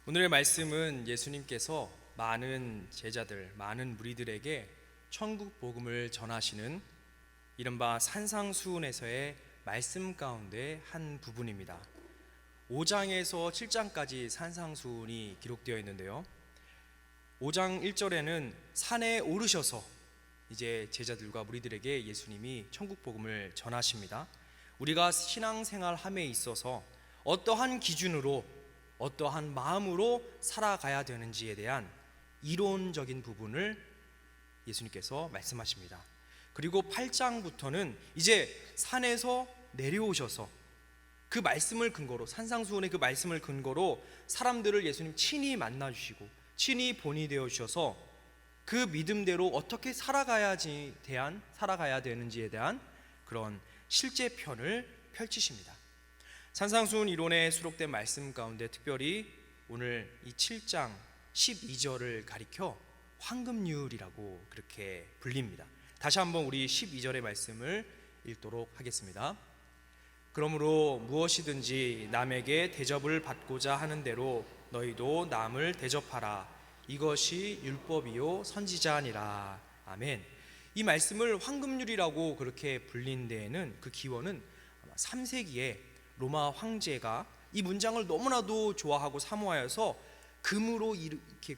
오늘의 말씀은 예수님께서 많은 제자들, 많은 무리들에게 천국 복음을 전하시는 이른바 산상수훈에서의 말씀 가운데 한 부분입니다. 5장에서 7장까지 산상수훈이 기록되어 있는데요. 5장 1절에는 산에 오르셔서 이제 제자들과 무리들에게 예수님이 천국 복음을 전하십니다. 우리가 신앙생활 함에 있어서 어떠한 기준으로 어떠한 마음으로 살아가야 되는지에 대한 이론적인 부분을 예수님께서 말씀하십니다. 그리고 8장부터는 이제 산에서 내려오셔서 그 말씀을 근거로, 산상수훈의 그 말씀을 근거로 사람들을 예수님 친히 만나주시고 친히 본이 되어 주셔서 그 믿음대로 어떻게 살아가야 되는지에 대한 그런 실제편을 펼치십니다. 산상수훈 이론에 수록된 말씀 가운데 특별히 오늘 이 7장 12절을 가리켜 황금률이라고 그렇게 불립니다. 다시 한번 우리 12절의 말씀을 읽도록 하겠습니다. 그러므로 무엇이든지 남에게 대접을 받고자 하는 대로 너희도 남을 대접하라. 이것이 율법이요 선지자니라. 아멘. 이 말씀을 황금률이라고 그렇게 불린 데에는 그 기원은 아마 3세기에 로마 황제가 이 문장을 너무나도 좋아하고 사모하여서 금으로 이렇게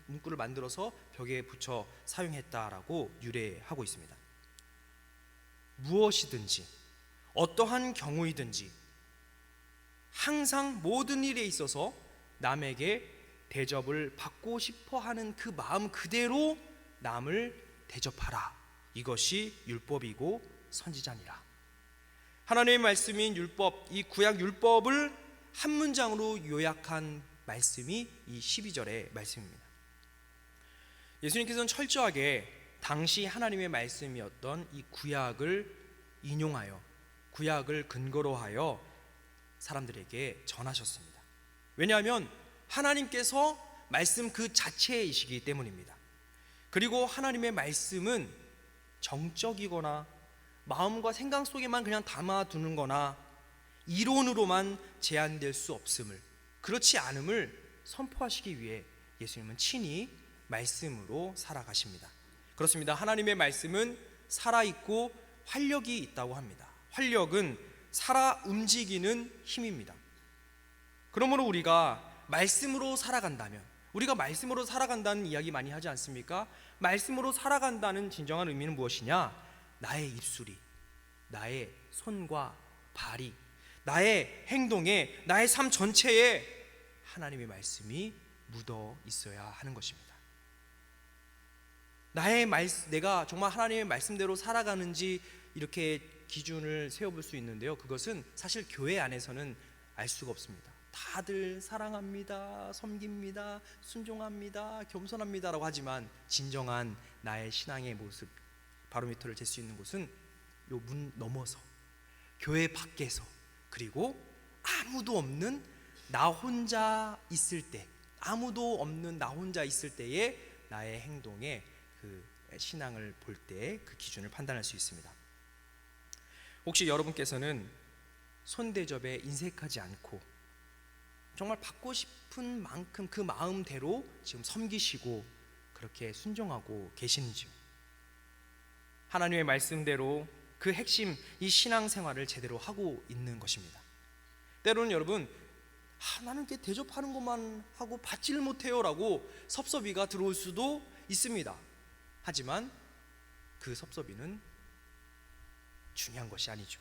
문구를 만들어서 벽에 붙여 사용했다라고 유래하고 있습니다. 무엇이든지 어떠한 경우이든지 항상 모든 일에 있어서 남에게 대접을 받고 싶어 하는 그 마음 그대로 남을 대접하라. 이것이 율법이고 선지자니라. 하나님의 말씀인 율법, 이 구약 율법을 한 문장으로 요약한 말씀이 이 12절의 말씀입니다. 예수님께서는 철저하게 당시 하나님의 말씀이었던 이 구약을 인용하여 구약을 근거로 하여 사람들에게 전하셨습니다. 왜냐하면 하나님께서 말씀 그 자체이시기 때문입니다. 그리고 하나님의 말씀은 정적이거나 마음과 생각 속에만 그냥 담아두는 거나 이론으로만 제한될 수 없음을, 그렇지 않음을 선포하시기 위해 예수님은 친히 말씀으로 살아가십니다. 그렇습니다. 하나님의 말씀은 살아있고 활력이 있다고 합니다. 활력은 살아 움직이는 힘입니다. 그러므로 우리가 말씀으로 살아간다면, 우리가 말씀으로 살아간다는 이야기 많이 하지 않습니까? 말씀으로 살아간다는 진정한 의미는 무엇이냐? 나의 입술이, 나의 손과 발이, 나의 행동에, 나의 삶 전체에 하나님의 말씀이 묻어 있어야 하는 것입니다. 내가 정말 하나님의 말씀대로 살아가는지 이렇게 기준을 세워볼 수 있는데요, 그것은 사실 교회 안에서는 알 수가 없습니다. 다들 사랑합니다, 섬깁니다, 순종합니다, 겸손합니다라고 하지만 진정한 나의 신앙의 모습, 바로미터를 잴 수 있는 곳은 요 문 넘어서 교회 밖에서, 그리고 아무도 없는 나 혼자 있을 때, 아무도 없는 나 혼자 있을 때의 나의 행동에 그 신앙을 볼 때 그 기준을 판단할 수 있습니다. 혹시 여러분께서는 손대접에 인색하지 않고 정말 받고 싶은 만큼 그 마음대로 지금 섬기시고 그렇게 순종하고 계시는지요? 하나님의 말씀대로 그 핵심, 이 신앙생활을 제대로 하고 있는 것입니다. 때로는 여러분, 나는 이렇게 대접하는 것만 하고 받지를 못해요 라고 섭섭이가 들어올 수도 있습니다. 하지만 그 섭섭이는 중요한 것이 아니죠.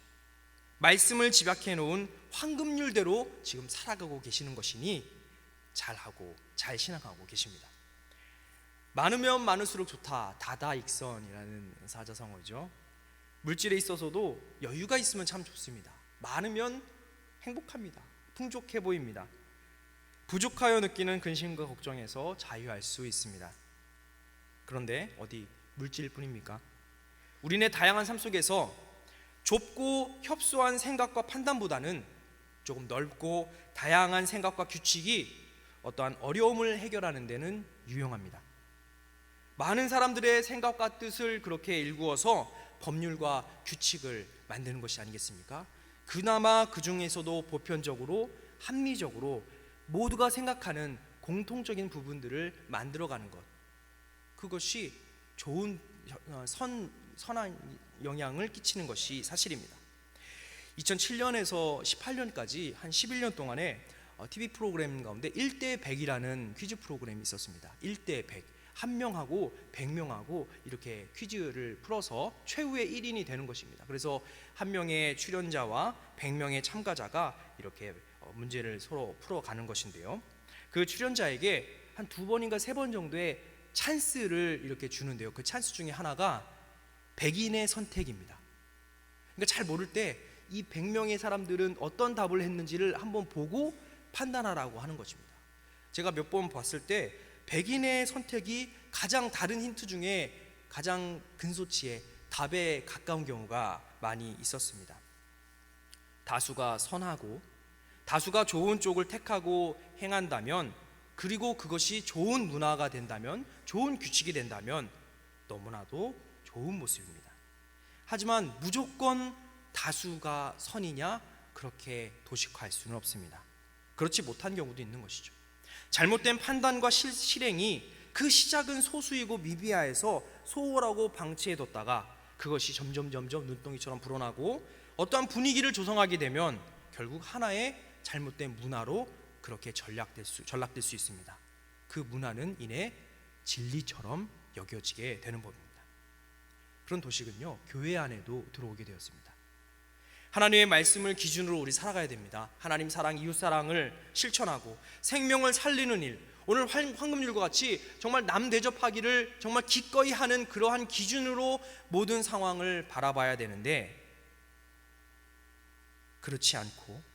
말씀을 집약해 놓은 황금률대로 지금 살아가고 계시는 것이니 잘하고 잘 신앙하고 계십니다. 많으면 많을수록 좋다, 다다익선이라는 사자성어죠. 물질에 있어서도 여유가 있으면 참 좋습니다. 많으면 행복합니다. 풍족해 보입니다. 부족하여 느끼는 근심과 걱정에서 자유할 수 있습니다. 그런데 어디 물질뿐입니까? 우리네 다양한 삶 속에서 좁고 협소한 생각과 판단보다는 조금 넓고 다양한 생각과 규칙이 어떠한 어려움을 해결하는 데는 유용합니다. 많은 사람들의 생각과 뜻을 그렇게 일구어서 법률과 규칙을 만드는 것이 아니겠습니까? 그나마 그 중에서도 보편적으로 합리적으로 모두가 생각하는 공통적인 부분들을 만들어가는 것, 그것이 좋은 선한 영향을 끼치는 것이 사실입니다. 2007년에서 18년까지 한 11년 동안에 TV 프로그램 가운데 1대 100이라는 퀴즈 프로그램이 있었습니다. 1대 100, 한 명하고 100명하고 이렇게 퀴즈를 풀어서 최후의 1인이 되는 것입니다. 그래서 한 명의 출연자와 100명의 참가자가 이렇게 문제를 서로 풀어가는 것인데요, 그 출연자에게 한 2번인가 3번 정도의 찬스를 이렇게 주는데요, 그 찬스 중에 하나가 백인의 선택입니다. 그러니까 잘 모를 때 이 100명의 사람들은 어떤 답을 했는지를 한번 보고 판단하라고 하는 것입니다. 제가 몇 번 봤을 때 백인의 선택이 가장 다른 힌트 중에 가장 근소치에 답에 가까운 경우가 많이 있었습니다. 다수가 선하고 다수가 좋은 쪽을 택하고 행한다면, 그리고 그것이 좋은 문화가 된다면, 좋은 규칙이 된다면 너무나도 좋은 모습입니다. 하지만 무조건 다수가 선이냐, 그렇게 도식화할 수는 없습니다. 그렇지 못한 경우도 있는 것이죠. 잘못된 판단과 실행이 그 시작은 소수이고 미비하여서 소홀하고 방치해뒀다가 그것이 점점 눈덩이처럼 불어나고 어떠한 분위기를 조성하게 되면 결국 하나의 잘못된 문화로 그렇게 전락될 수 있습니다. 그 문화는 이내 진리처럼 여겨지게 되는 법입니다. 그런 도식은요, 교회 안에도 들어오게 되었습니다. 하나님의 말씀을 기준으로 우리 살아가야 됩니다. 하나님 사랑, 이웃 사랑을 실천하고 생명을 살리는 일, 오늘 황금률과 같이 정말 남 대접하기를 정말 기꺼이 하는 그러한 기준으로 모든 상황을 바라봐야 되는데, 그렇지 않고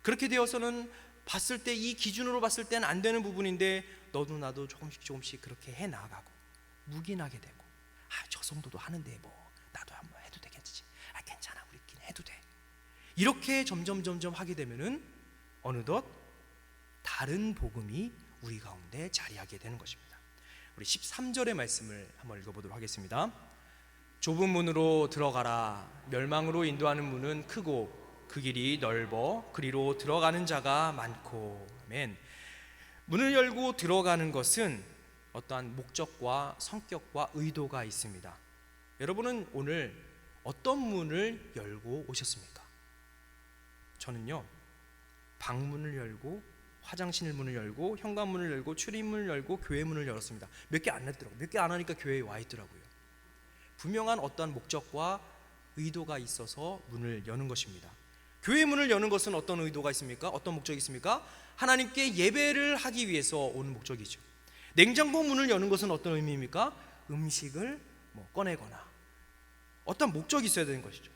그렇게 되어서는 봤을 때 이 기준으로 봤을 때는 안 되는 부분인데 너도 나도 조금씩 그렇게 해 나가고 묵인하게 되고, 저 정도도 하는데 뭐 나도 한번 해도 되겠지, 괜찮아 우리끼리 해도 돼, 이렇게 점점 하게 되면은 어느덧 다른 복음이 우리 가운데 자리하게 되는 것입니다. 우리 13절의 말씀을 한번 읽어보도록 하겠습니다. 좁은 문으로 들어가라. 멸망으로 인도하는 문은 크고 그 길이 넓어 그리로 들어가는 자가 많고. 아멘. 문을 열고 들어가는 것은 어떠한 목적과 성격과 의도가 있습니다. 여러분은 오늘 어떤 문을 열고 오셨습니까? 저는요, 방문을 열고 화장실 문을 열고 현관문을 열고 출입문을 열고 교회 문을 열었습니다. 몇 개 안 했더라고요. 몇 개 안 하니까 교회에 와 있더라고요. 분명한 어떠한 목적과 의도가 있어서 문을 여는 것입니다. 교회 문을 여는 것은 어떤 의도가 있습니까? 어떤 목적이 있습니까? 하나님께 예배를 하기 위해서 오는 목적이죠. 냉장고 문을 여는 것은 어떤 의미입니까? 음식을 꺼내거나 어떤 목적이 있어야 되는 것이죠.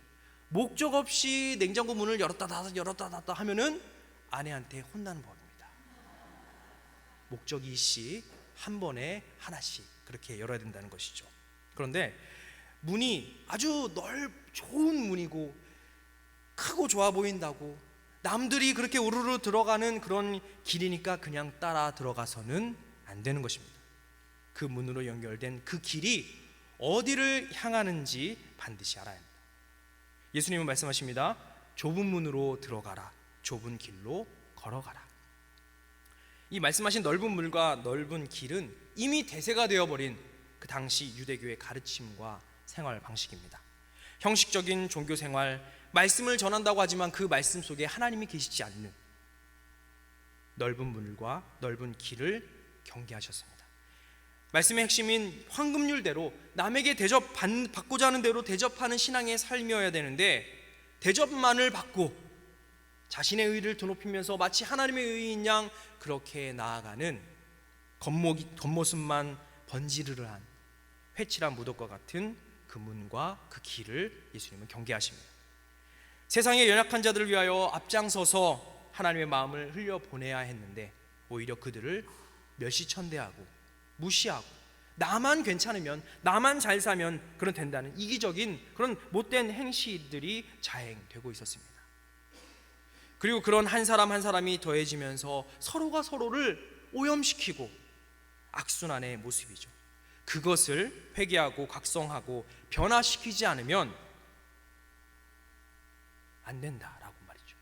목적 없이 냉장고 문을 열었다 닫았다 하면은 아내한테 혼나는 법입니다. 목적이 시 한 번에 하나씩 그렇게 열어야 된다는 것이죠. 그런데 문이 아주 좋은 문이고 크고 좋아 보인다고 남들이 그렇게 우르르 들어가는 그런 길이니까 그냥 따라 들어가서는 안 되는 것입니다. 그 문으로 연결된 그 길이 어디를 향하는지 반드시 알아야 합니다. 예수님은 말씀하십니다. 좁은 문으로 들어가라. 좁은 길로 걸어가라. 이 말씀하신 넓은 문과 넓은 길은 이미 대세가 되어버린 그 당시 유대교의 가르침과 생활 방식입니다. 형식적인 종교 생활, 말씀을 전한다고 하지만 그 말씀 속에 하나님이 계시지 않는 넓은 문과 넓은 길을 경계하셨습니다. 말씀의 핵심인 황금률대로 남에게 받고자 하는 대로 대접하는 신앙의 삶이어야 되는데, 대접만을 받고 자신의 의의를 드높이면서 마치 하나님의 의의인 양 그렇게 나아가는 겉모습만 번지르르한 회칠한 무덤과 같은 그 문과 그 길을 예수님은 경계하십니다. 세상의 연약한 자들을 위하여 앞장서서 하나님의 마음을 흘려보내야 했는데 오히려 그들을 멸시천대하고 무시하고 나만 괜찮으면, 나만 잘 사면 그런 된다는 이기적인 그런 못된 행실들이 자행되고 있었습니다. 그리고 그런 한 사람 한 사람이 더해지면서 서로가 서로를 오염시키고 악순환의 모습이죠. 그것을 회개하고 각성하고 변화시키지 않으면 안 된다라고 말이죠.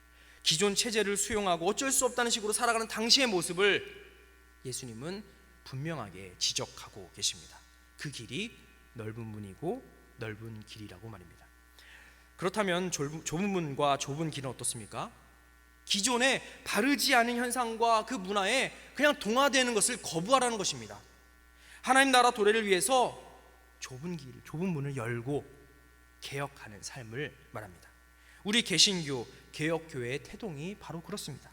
기존 체제를 수용하고 어쩔 수 없다는 식으로 살아가는 당시의 모습을 예수님은 분명하게 지적하고 계십니다. 그 길이 넓은 문이고 넓은 길이라고 말입니다. 그렇다면 좁은 문과 좁은 길은 어떻습니까? 기존에 바르지 않은 현상과 그 문화에 그냥 동화되는 것을 거부하라는 것입니다. 하나님 나라 도래를 위해서 좁은 길, 좁은 문을 열고 개혁하는 삶을 말합니다. 우리 개신교, 개혁교회의 태동이 바로 그렇습니다.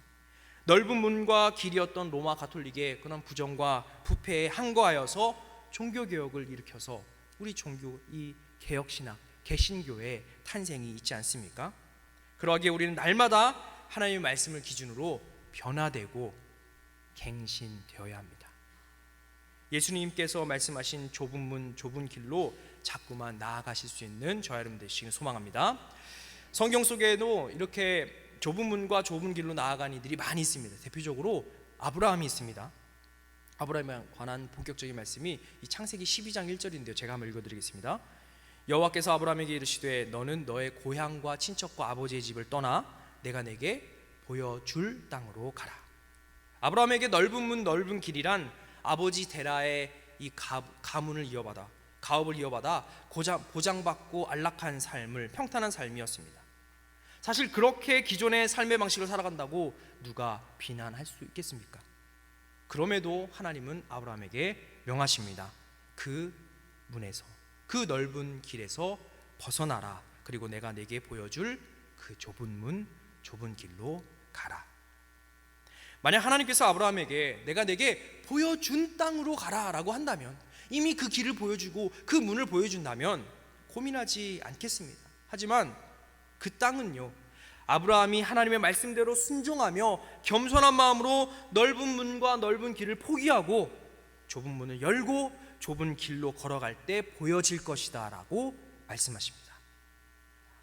넓은 문과 길이었던 로마 가톨릭의 그런 부정과 부패에 항거하여서 종교개혁을 일으켜서 우리 종교, 이 개혁신학, 개신교의 탄생이 있지 않습니까? 그러하기에 우리는 날마다 하나님의 말씀을 기준으로 변화되고 갱신되어야 합니다. 예수님께서 말씀하신 좁은 문, 좁은 길로 자꾸만 나아가실 수 있는 저와 여러분 되시길 소망합니다. 성경 속에도 이렇게 좁은 문과 좁은 길로 나아간 이들이 많이 있습니다. 대표적으로 아브라함이 있습니다. 아브라함에 관한 본격적인 말씀이 이 창세기 12장 1절인데요. 제가 한번 읽어드리겠습니다. 여호와께서 아브라함에게 이르시되 너는 너의 고향과 친척과 아버지의 집을 떠나 내가 내게 보여줄 땅으로 가라. 아브라함에게 넓은 문 넓은 길이란 아버지 데라의 이 가문을 이어받아 가업을 이어받아 보장받고 안락한 삶을 평탄한 삶이었습니다. 사실 그렇게 기존의 삶의 방식을 살아간다고 누가 비난할 수 있겠습니까? 그럼에도 하나님은 아브라함에게 명하십니다. 그 문에서, 그 넓은 길에서 벗어나라. 그리고 내가 내게 보여줄 그 좁은 문, 좁은 길로 가라. 만약 하나님께서 아브라함에게 내가 내게 보여준 땅으로 가라 라고 한다면, 이미 그 길을 보여주고 그 문을 보여준다면 고민하지 않겠습니다. 하지만 그 땅은요, 아브라함이 하나님의 말씀대로 순종하며 겸손한 마음으로 넓은 문과 넓은 길을 포기하고 좁은 문을 열고 좁은 길로 걸어갈 때 보여질 것이다 라고 말씀하십니다.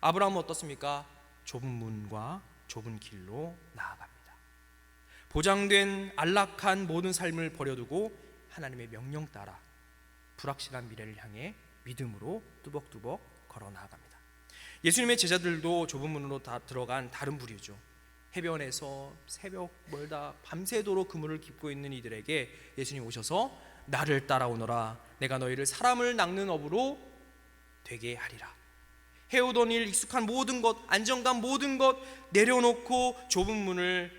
아브라함은 어떻습니까? 좁은 문과 좁은 길로 나아갑니다. 보장된 안락한 모든 삶을 버려두고 하나님의 명령 따라 불확실한 미래를 향해 믿음으로 뚜벅뚜벅 걸어 나아갑니다. 예수님의 제자들도 좁은 문으로 다 들어간 다른 부류죠. 해변에서 새벽 멀다 밤새도록 그물을 깁고 있는 이들에게 예수님 오셔서 나를 따라오너라. 내가 너희를 사람을 낚는 업으로 되게 하리라. 해오던 일, 익숙한 모든 것, 안정감 모든 것 내려놓고 좁은 문을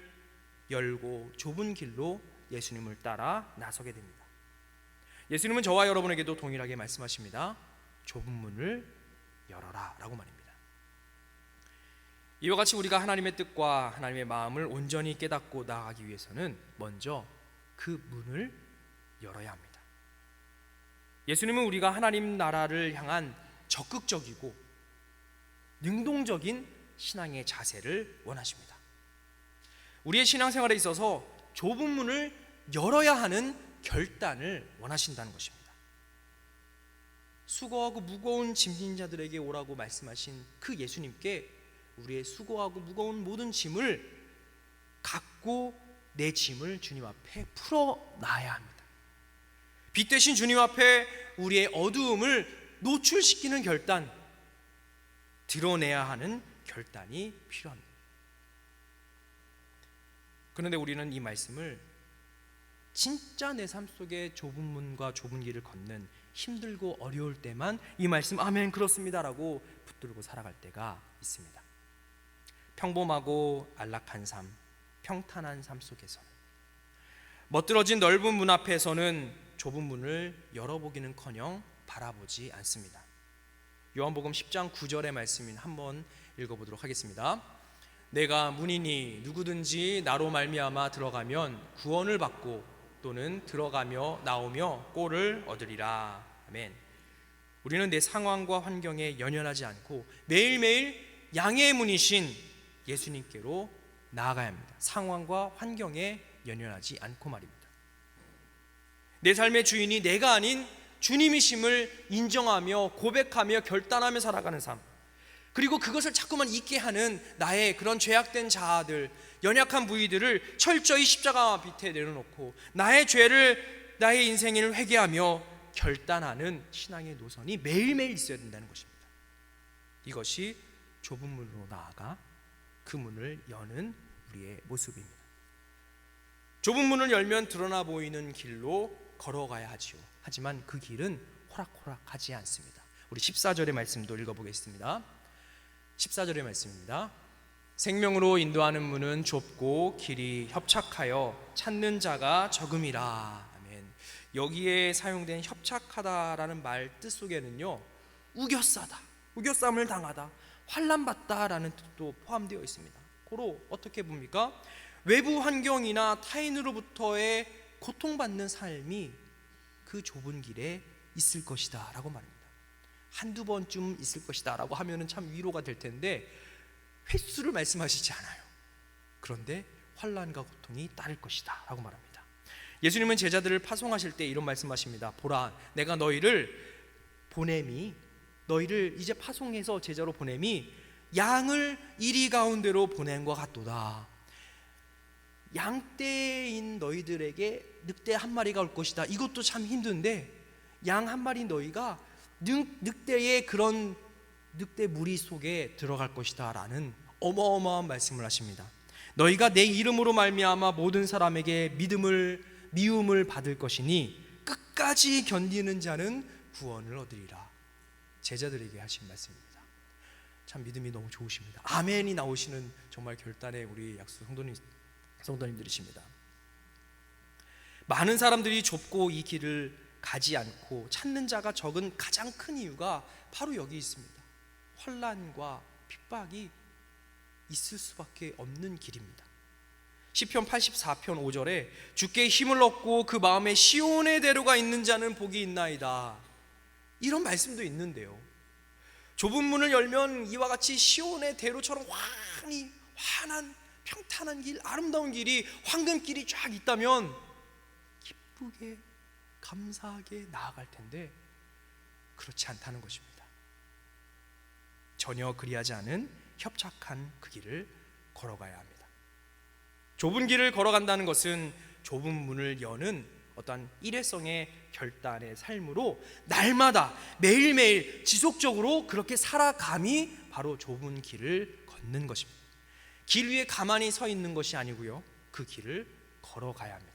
열고 좁은 길로 예수님을 따라 나서게 됩니다. 예수님은 저와 여러분에게도 동일하게 말씀하십니다. 좁은 문을 열어라 라고 말입니다. 이와 같이 우리가 하나님의 뜻과 하나님의 마음을 온전히 깨닫고 나아가기 위해서는 먼저 그 문을 열어야 합니다. 예수님은 우리가 하나님 나라를 향한 적극적이고 능동적인 신앙의 자세를 원하십니다. 우리의 신앙생활에 있어서 좁은 문을 열어야 하는 결단을 원하신다는 것입니다. 수고하고 무거운 짐진 자들에게 오라고 말씀하신 그 예수님께 우리의 수고하고 무거운 모든 짐을 갖고 내 짐을 주님 앞에 풀어놔야 합니다. 빛 대신 주님 앞에 우리의 어두움을 노출시키는 결단, 드러내야 하는 결단이 필요합니다. 그런데 우리는 이 말씀을 진짜 내 삶 속에 좁은 문과 좁은 길을 걷는 힘들고 어려울 때만 이 말씀 아멘 그렇습니다라고 붙들고 살아갈 때가 있습니다. 평범하고 안락한 삶, 평탄한 삶 속에서는, 멋들어진 넓은 문 앞에서는 좁은 문을 열어보기는커녕 바라보지 않습니다. 요한복음 10장 9절의 말씀인 한번 읽어보도록 하겠습니다. 내가 문이니 누구든지 나로 말미암아 들어가면 구원을 받고 또는 들어가며 나오며 꼴을 얻으리라. 아멘. 우리는 내 상황과 환경에 연연하지 않고 매일매일 양의 문이신 예수님께로 나아가야 합니다. 상황과 환경에 연연하지 않고 말입니다. 내 삶의 주인이 내가 아닌 주님이심을 인정하며 고백하며 결단하며 살아가는 삶, 그리고 그것을 자꾸만 잊게 하는 나의 그런 죄악된 자아들, 연약한 부위들을 철저히 십자가 밑에 내려놓고 나의 죄를, 나의 인생을 회개하며 결단하는 신앙의 노선이 매일매일 있어야 된다는 것입니다. 이것이 좁은 문으로 나아가 그 문을 여는 우리의 모습입니다. 좁은 문을 열면 드러나 보이는 길로 걸어가야 하지요. 하지만 그 길은 호락호락하지 않습니다. 우리 14절의 말씀도 읽어보겠습니다. 14절의 말씀입니다. 생명으로 인도하는 문은 좁고 길이 협착하여 찾는 자가 적음이라. 아멘. 여기에 사용된 협착하다라는 말 뜻 속에는요, 우겨싸다, 우겨쌈을 당하다, 환난받다라는 뜻도 포함되어 있습니다. 고로 어떻게 봅니까? 외부 환경이나 타인으로부터의 고통받는 삶이 그 좁은 길에 있을 것이다 라고 말합니다. 한두 번쯤 있을 것이다 라고 하면 참 위로가 될 텐데 횟수를 말씀하시지 않아요. 그런데 환난과 고통이 따를 것이다 라고 말합니다. 예수님은 제자들을 파송하실 때 이런 말씀하십니다. 보라, 내가 너희를 이제 파송해서 제자로 보냄이 양을 이리 가운데로 보낸 것 같도다. 양떼인 너희들에게 늑대 한 마리가 올 것이다. 이것도 참 힘든데 양 한 마리 너희가 늑대의 그런 늑대 무리 속에 들어갈 것이다 라는 어마어마한 말씀을 하십니다. 너희가 내 이름으로 말미암아 모든 사람에게 미움을 받을 것이니 끝까지 견디는 자는 구원을 얻으리라. 제자들에게 하신 말씀입니다. 참 믿음이 너무 좋으십니다. 아멘이 나오시는 정말 결단의 우리 약수 성도님들이십니다. 많은 사람들이 좁고 이 길을 가지 않고 찾는 자가 적은 가장 큰 이유가 바로 여기 있습니다. 환난과 핍박이 있을 수밖에 없는 길입니다. 시편 84편 5절에 주께 힘을 얻고 그 마음에 시온의 대로가 있는 자는 복이 있나이다, 이런 말씀도 있는데요, 좁은 문을 열면 이와 같이 시온의 대로처럼 환한 평탄한 길, 아름다운 길이, 황금길이 쫙 있다면 기쁘게 감사하게 나아갈 텐데 그렇지 않다는 것입니다. 전혀 그리하지 않은 협착한 그 길을 걸어가야 합니다. 좁은 길을 걸어간다는 것은 좁은 문을 여는 어떤 일회성의 결단의 삶으로 날마다 매일매일 지속적으로 그렇게 살아감이 바로 좁은 길을 걷는 것입니다. 길 위에 가만히 서 있는 것이 아니고요, 그 길을 걸어가야 합니다.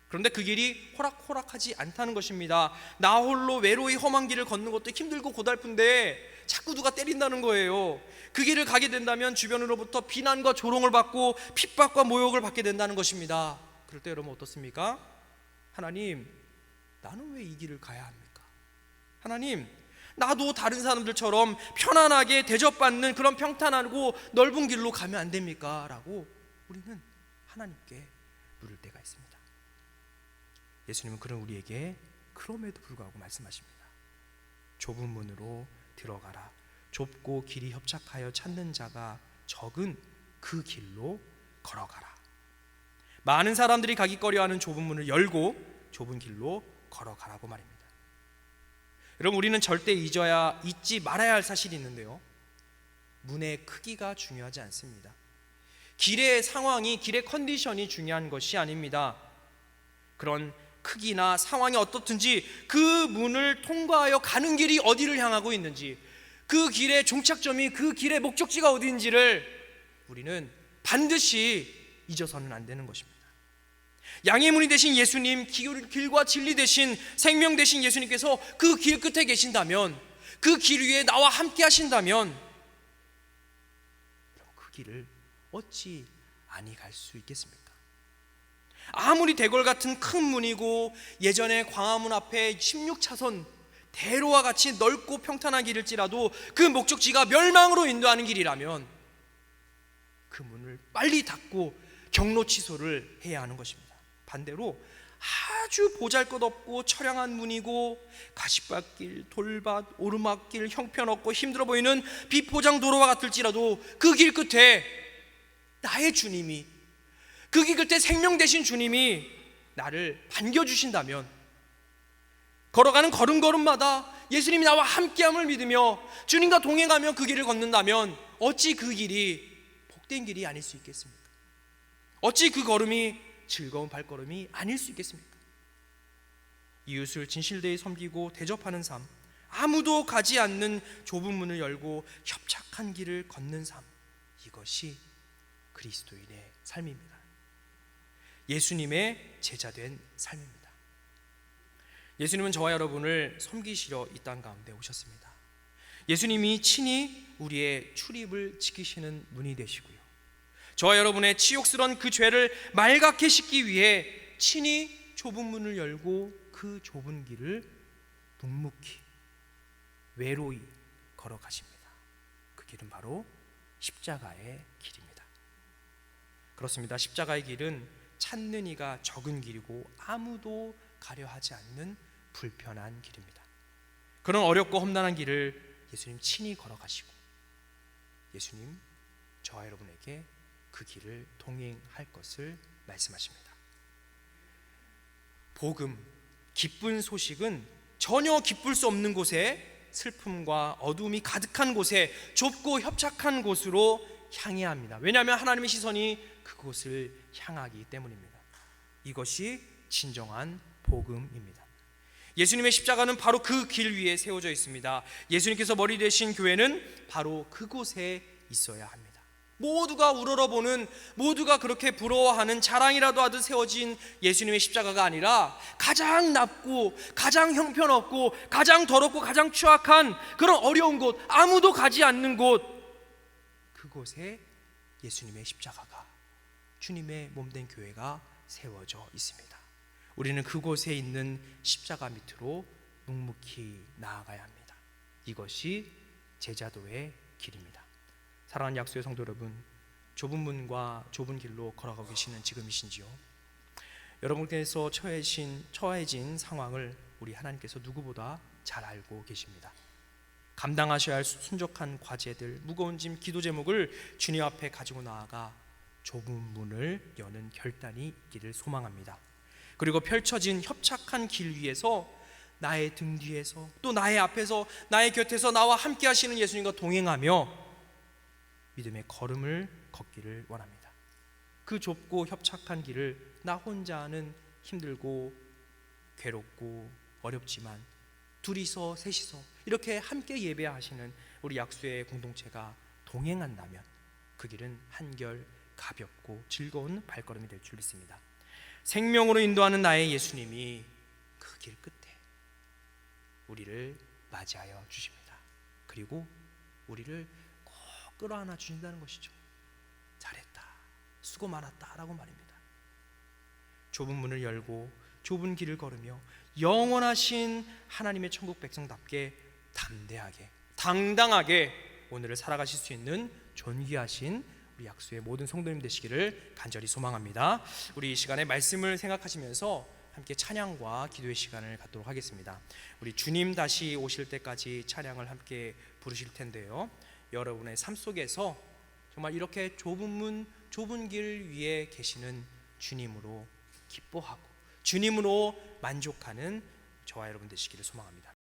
그런데 그 길이 호락호락하지 않다는 것입니다. 나 홀로 외로이 험한 길을 걷는 것도 힘들고 고달픈데 자꾸 누가 때린다는 거예요. 그 길을 가게 된다면 주변으로부터 비난과 조롱을 받고 핍박과 모욕을 받게 된다는 것입니다. 그럴 때 여러분 어떻습니까? 하나님, 나는 왜 이 길을 가야 합니까? 하나님, 나도 다른 사람들처럼 편안하게 대접받는 그런 평탄하고 넓은 길로 가면 안 됩니까? 라고 우리는 하나님께 물을 때가 있습니다. 예수님은 그런 우리에게 그럼에도 불구하고 말씀하십니다. 좁은 문으로 들어가라. 좁고 길이 협착하여 찾는 자가 적은 그 길로 걸어가라. 많은 사람들이 가기 꺼려하는 좁은 문을 열고 좁은 길로 걸어가라고 말입니다. 여러분, 우리는 절대 잊지 말아야 할 사실이 있는데요, 문의 크기가 중요하지 않습니다. 길의 상황이, 길의 컨디션이 중요한 것이 아닙니다. 그런 크기나 상황이 어떻든지 그 문을 통과하여 가는 길이 어디를 향하고 있는지, 그 길의 종착점이, 그 길의 목적지가 어디인지를 우리는 반드시 잊어서는 안 되는 것입니다. 양의 문이 되신 예수님, 길과 진리 되신, 생명 되신 예수님께서 그 길 끝에 계신다면, 그 길 위에 나와 함께 하신다면 그 길을 어찌 아니 갈 수 있겠습니까? 아무리 대궐 같은 큰 문이고 예전에 광화문 앞에 16차선 대로와 같이 넓고 평탄한 길일지라도 그 목적지가 멸망으로 인도하는 길이라면 그 문을 빨리 닫고 경로 취소를 해야 하는 것입니다. 반대로 아주 보잘것없고 처량한 문이고 가시밭길, 돌밭, 오르막길, 형편없고 힘들어 보이는 비포장 도로와 같을지라도 그 길 끝에 나의 주님이, 그 길 끝에 생명 되신 주님이 나를 반겨주신다면, 걸어가는 걸음걸음마다 예수님이 나와 함께함을 믿으며 주님과 동행하며 그 길을 걷는다면 어찌 그 길이 복된 길이 아닐 수 있겠습니까? 어찌 그 걸음이 즐거운 발걸음이 아닐 수 있겠습니까? 이웃을 진실되이 섬기고 대접하는 삶, 아무도 가지 않는 좁은 문을 열고 협착한 길을 걷는 삶, 이것이 그리스도인의 삶입니다. 예수님의 제자된 삶입니다. 예수님은 저와 여러분을 섬기시러 이 땅 가운데 오셨습니다. 예수님이 친히 우리의 출입을 지키시는 분이 되시고요, 저와 여러분의 치욕스러운 그 죄를 말갛게 씻기 위해 친히 좁은 문을 열고 그 좁은 길을 묵묵히 외로이 걸어가십니다. 그 길은 바로 십자가의 길입니다. 그렇습니다. 십자가의 길은 찾는 이가 적은 길이고 아무도 가려 하지 않는 불편한 길입니다. 그런 어렵고 험난한 길을 예수님 친히 걸어가시고 예수님 저와 여러분에게 그 길을 동행할 것을 말씀하십니다. 복음, 기쁜 소식은 전혀 기쁠 수 없는 곳에, 슬픔과 어두움이 가득한 곳에, 좁고 협착한 곳으로 향해야 합니다. 왜냐하면 하나님의 시선이 그곳을 향하기 때문입니다. 이것이 진정한 복음입니다. 예수님의 십자가는 바로 그 길 위에 세워져 있습니다. 예수님께서 머리 되신 교회는 바로 그곳에 있어야 합니다. 모두가 우러러보는, 모두가 그렇게 부러워하는, 자랑이라도 하듯 세워진 예수님의 십자가가 아니라 가장 낮고 가장 형편없고 가장 더럽고 가장 추악한 그런 어려운 곳, 아무도 가지 않는 곳, 그곳에 예수님의 십자가가, 주님의 몸된 교회가 세워져 있습니다. 우리는 그곳에 있는 십자가 밑으로 묵묵히 나아가야 합니다. 이것이 제자도의 길입니다. 사랑하는 약수의 성도 여러분, 좁은 문과 좁은 길로 걸어가고 계시는 지금이신지요? 여러분께서 처해진 상황을 우리 하나님께서 누구보다 잘 알고 계십니다. 감당하셔야 할 순적한 과제들, 무거운 짐, 기도 제목을 주님 앞에 가지고 나아가 좁은 문을 여는 결단이 있기를 소망합니다. 그리고 펼쳐진 협착한 길 위에서 나의 등 뒤에서 또 나의 앞에서 나의 곁에서 나와 함께 하시는 예수님과 동행하며 믿음의 걸음을 걷기를 원합니다. 그 좁고 협착한 길을 나 혼자는 힘들고 괴롭고 어렵지만 둘이서 셋이서 이렇게 함께 예배하시는 우리 약수의 공동체가 동행한다면 그 길은 한결 가볍고 즐거운 발걸음이 될 줄 믿습니다. 생명으로 인도하는 나의 예수님이 그 길 끝에 우리를 맞이하여 주십니다. 그리고 우리를 꼭 끌어안아 주신다는 것이죠. 잘했다, 수고 많았다 라고 말입니다. 좁은 문을 열고 좁은 길을 걸으며 영원하신 하나님의 천국 백성답게 담대하게 당당하게 오늘을 살아가실 수 있는 존귀하신 우리 약수의 모든 성도님 되시기를 간절히 소망합니다. 우리 이 시간에 말씀을 생각하시면서 함께 찬양과 기도의 시간을 갖도록 하겠습니다. 우리 주님 다시 오실 때까지 찬양을 함께 부르실 텐데요, 여러분의 삶 속에서 정말 이렇게 좁은 문, 좁은 길 위에 계시는 주님으로 기뻐하고 주님으로 만족하는 저와 여러분 되시기를 소망합니다.